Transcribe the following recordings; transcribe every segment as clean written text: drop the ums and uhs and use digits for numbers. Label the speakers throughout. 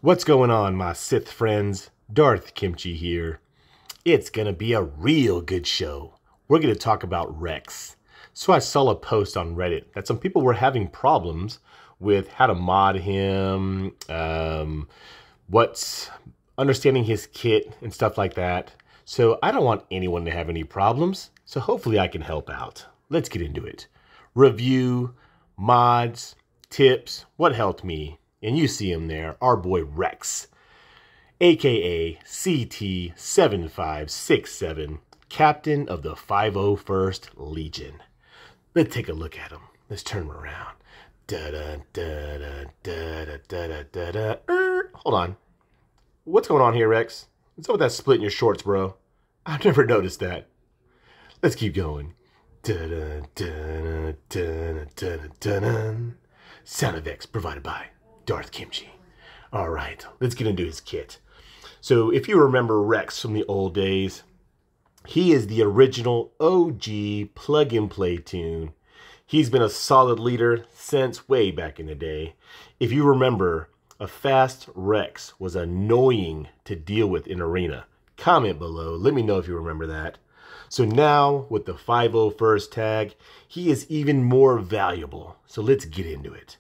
Speaker 1: What's going on, my Sith friends? Darth Kimchi here. It's gonna be a real good show. We're gonna talk about Rex. So I saw a post on Reddit that some people were having problems with how to mod him, what's understanding his kit and stuff like that. So I don't want anyone to have any problems. So hopefully I can help out. Let's get into it. Review, mods, tips, what helped me. And you see him there, our boy Rex, aka CT7567, captain of the 501st Legion. Let's take a look at him. Let's turn him around. Hold on. What's going on here, Rex? What's up with that split in your shorts, bro? I've never noticed that. Let's keep going. Sound effects provided by Darth Kimchi. All right, let's get into his kit. So if you remember Rex from the old days, he is the original OG plug-and-play tune. He's been a solid leader since way back in the day. If you remember, a fast Rex was annoying to deal with in Arena. Comment below, let me know if you remember that. So now, with the 501st tag, he is even more valuable. So let's get into it.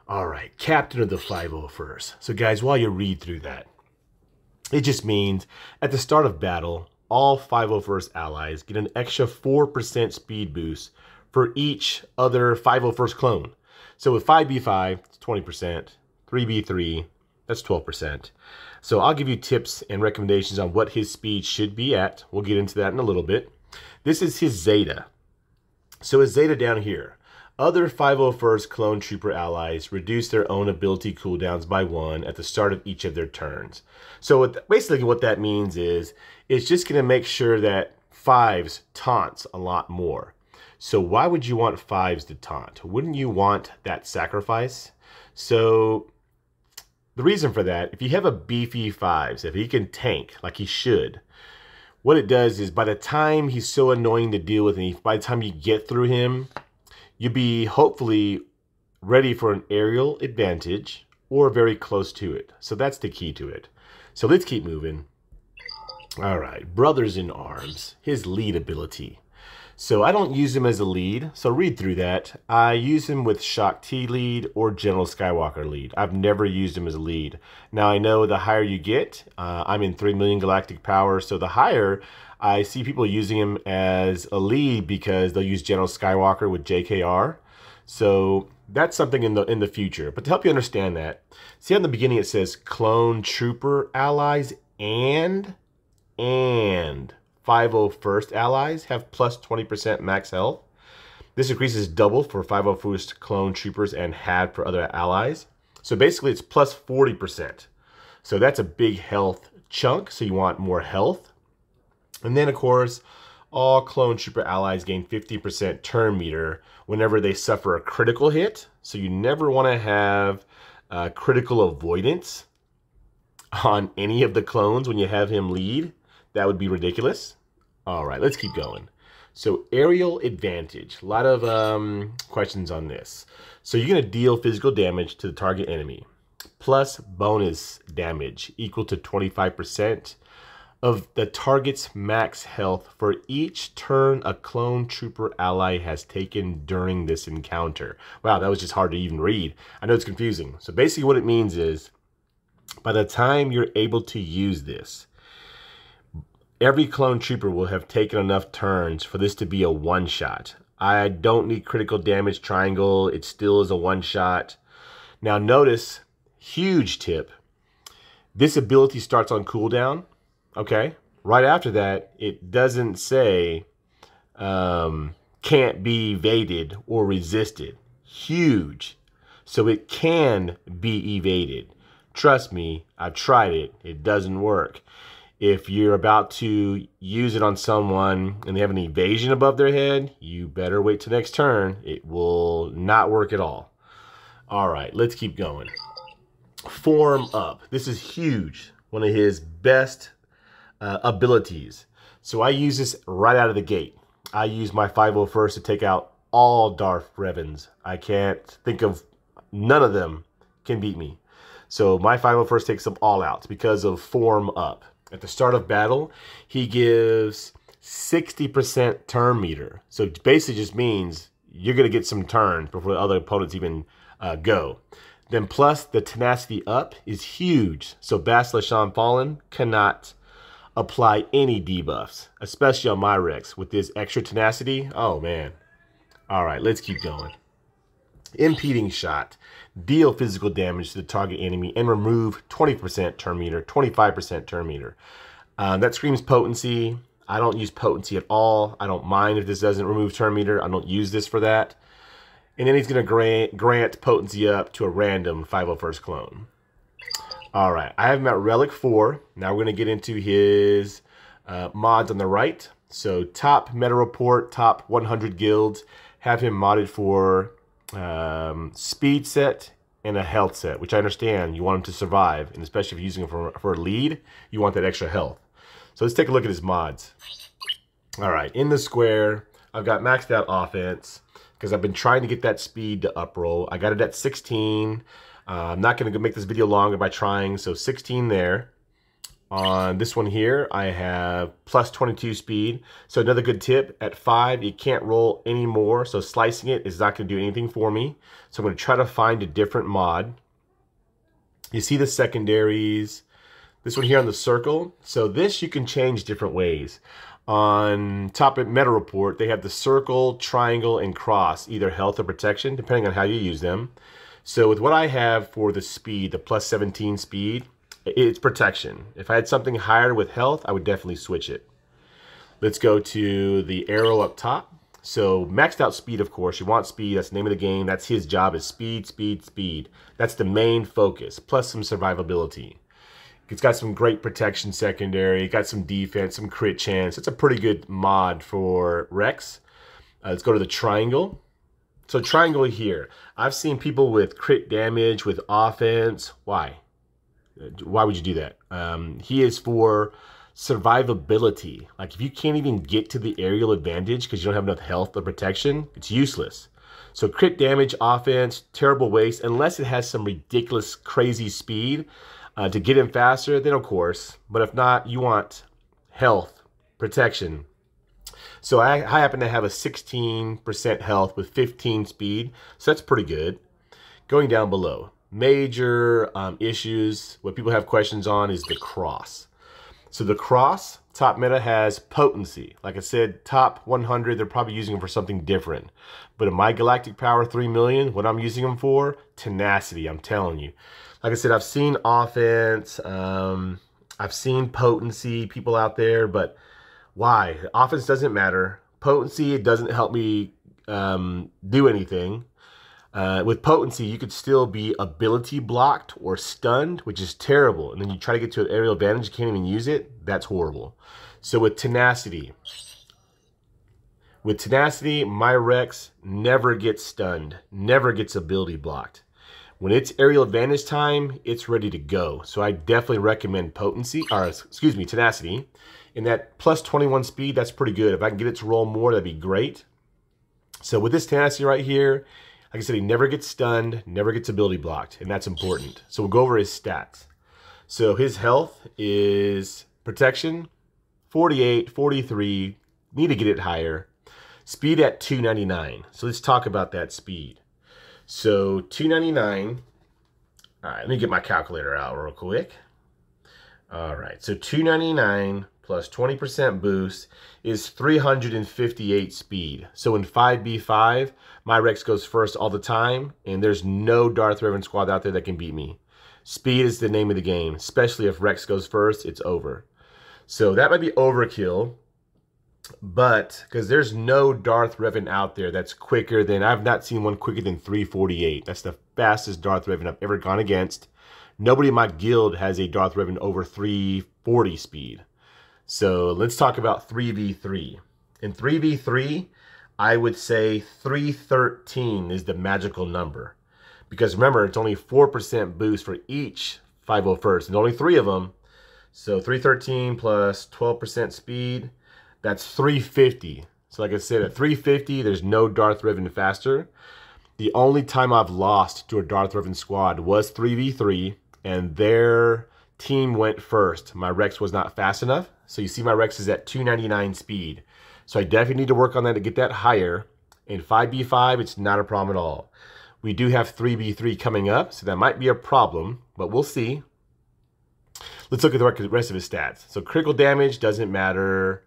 Speaker 1: All right, captain of the 501st. So guys, while you read through that, it just means at the start of battle, all 501st allies get an extra 4% speed boost for each other 501st clone. So with 5B5, it's 20%, 3B3, that's 12%. So I'll give you tips and recommendations on what his speed should be at. We'll get into that in a little bit. This is his Zeta. So his Zeta down here. Other 501st clone trooper allies reduce their own ability cooldowns by 1 at the start of each of their turns. So basically what that means is it's just going to make sure that 5s taunts a lot more. So why would you want 5s to taunt? Wouldn't you want that sacrifice? So the reason for that, if you have a beefy 5s, if he can tank like he should, what it does is by the time he's so annoying to deal with, and by the time you get through him, you'll be hopefully ready for an aerial advantage or very close to it. So that's the key to it. So let's keep moving. All right, Brothers in Arms, his lead ability. So I don't use him as a lead, so read through that. I use him with Shock T lead or General Skywalker lead. I've never used him as a lead. Now I know the higher you get, I'm in 3 million galactic power, so the higher, I see people using him as a lead because they'll use General Skywalker with JKR. So that's something in the future. But to help you understand that, see on the beginning it says clone trooper allies and 501st allies have plus 20% max health. This increases double for 501st clone troopers and half for other allies. So basically it's plus 40%. So that's a big health chunk, so you want more health. And then of course, all clone trooper allies gain 50% turn meter whenever they suffer a critical hit. So you never want to have critical avoidance on any of the clones when you have him lead. That would be ridiculous. All right, let's keep going. So aerial advantage, a lot of questions on this. So you're going to deal physical damage to the target enemy, plus bonus damage equal to 25% of the target's max health for each turn a clone trooper ally has taken during this encounter. Wow, that was just hard to even read. I know it's confusing. So basically what it means is, by the time you're able to use this, every clone trooper will have taken enough turns for this to be a one-shot. I don't need critical damage triangle. It still is a one-shot. Now notice, huge tip, this ability starts on cooldown. Okay, right after that, it doesn't say can't be evaded or resisted. Huge. So it can be evaded. Trust me, I've tried it. It doesn't work. If you're about to use it on someone and they have an evasion above their head, you better wait till next turn. It will not work at all. All right, let's keep going. Form Up. This is huge. One of his best abilities. So I use this right out of the gate. I use my 501st to take out all Darth Revans. I can't think of, none of them can beat me. So my 501st takes them all out because of form up. At the start of battle, he gives 60% turn meter. So it basically just means you're going to get some turns before the other opponents even go. Then plus the tenacity up is huge. So Basilisk Fallen cannot apply any debuffs, especially on my Rex with this extra tenacity. Oh man. All right, let's keep going. Impeding shot. Deal physical damage to the target enemy and remove 20% turn meter, 25% turn meter. That screams potency. I don't use potency at all. I don't mind if this doesn't remove turn meter. I don't use this for that. And then he's going to grant potency up to a random 501st clone. All right, I have him at Relic 4. Now we're going to get into his mods on the right. So top meta report, top 100 guilds. Have him modded for speed set and a health set, which I understand you want him to survive, and especially if you're using him for a lead, you want that extra health. So let's take a look at his mods. All right, in the square, I've got maxed out offense because I've been trying to get that speed to up roll. I got it at 16. I'm not going to make this video longer by trying, so 16 there. On this one here, I have plus 22 speed. So another good tip, at 5, you can't roll anymore. So slicing it is not going to do anything for me. So I'm going to try to find a different mod. You see the secondaries. This one here on the circle. So this you can change different ways. On top of meta report, they have the circle, triangle, and cross, either health or protection, depending on how you use them. So with what I have for the speed, the plus 17 speed, it's protection. If I had something higher with health, I would definitely switch it. Let's go to the arrow up top. So maxed out speed, of course. You want speed. That's the name of the game. That's his job, is speed, speed, speed. That's the main focus, plus some survivability. It's got some great protection secondary. Got some defense, some crit chance. It's a pretty good mod for Rex. Let's go to the triangle. So triangle here. I've seen people with crit damage, with offense. Why? Why would you do that? He is for survivability. Like if you can't even get to the aerial advantage because you don't have enough health or protection, it's useless. So crit damage, offense, terrible waste, unless it has some ridiculous, crazy speed to get him faster, then of course. But if not, you want health, protection. So I happen to have a 16% health with 15 speed, so that's pretty good. Going down below. Major issues, what people have questions on is the cross. So the cross, top meta has potency. Like I said, top 100, they're probably using them for something different. But in my galactic power 3 million, what I'm using them for, tenacity, I'm telling you. Like I said, I've seen offense, I've seen potency, people out there, but why? Offense doesn't matter. Potency, it doesn't help me do anything. With potency, you could still be ability blocked or stunned, which is terrible. And then you try to get to an aerial advantage, you can't even use it. That's horrible. So with tenacity, my Rex never gets stunned, never gets ability blocked. When it's aerial advantage time, it's ready to go. So I definitely recommend tenacity. And that plus 21 speed, that's pretty good. If I can get it to roll more, that'd be great. So with this tenacity right here, like I said, he never gets stunned, never gets ability blocked, and that's important. So we'll go over his stats. So his health is protection, 48, 43, need to get it higher. Speed at 299. So let's talk about that speed. So 299, all right, let me get my calculator out real quick. All right, so 299 plus 20% boost is 358 speed. So in 5v5, my Rex goes first all the time, and there's no Darth Revan squad out there that can beat me. Speed is the name of the game, especially if Rex goes first, it's over. So that might be overkill, but because there's no Darth Revan out there that's quicker than, I've not seen one quicker than 348. That's the fastest Darth Revan I've ever gone against. Nobody in my guild has a Darth Revan over 340 speed. So let's talk about 3v3. In 3v3, I would say 313 is the magical number. Because remember, it's only 4% boost for each 501st. And only 3 of them. So 313 plus 12% speed, that's 350. So like I said, at 350, there's no Darth Revan faster. The only time I've lost to a Darth Revan squad was 3v3. and their team went first. My Rex was not fast enough. So you see my Rex is at 299 speed. So I definitely need to work on that to get that higher. In 5v5, it's not a problem at all. We do have 3v3 coming up, so that might be a problem, but we'll see. Let's look at the rest of his stats. So critical damage doesn't matter.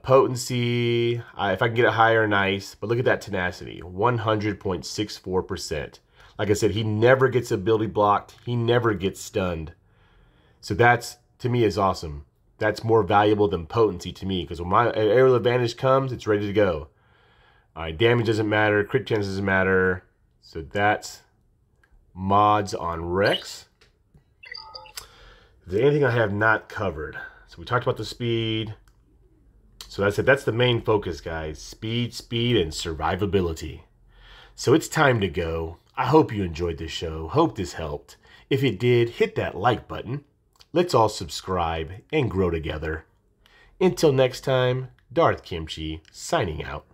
Speaker 1: Potency, if I can get it higher, nice. But look at that tenacity, 100.64%. Like I said, he never gets ability blocked. He never gets stunned. So that's, to me, is awesome. That's more valuable than potency to me, because when my aerial advantage comes, it's ready to go. All right, damage doesn't matter. Crit chance doesn't matter. So that's mods on Rex. Is there anything I have not covered? So we talked about the speed. So that's it. That's the main focus, guys. Speed, speed, and survivability. So it's time to go. I hope you enjoyed this show. Hope this helped. If it did, hit that like button. Let's all subscribe and grow together. Until next time, Darth Kimchi signing out.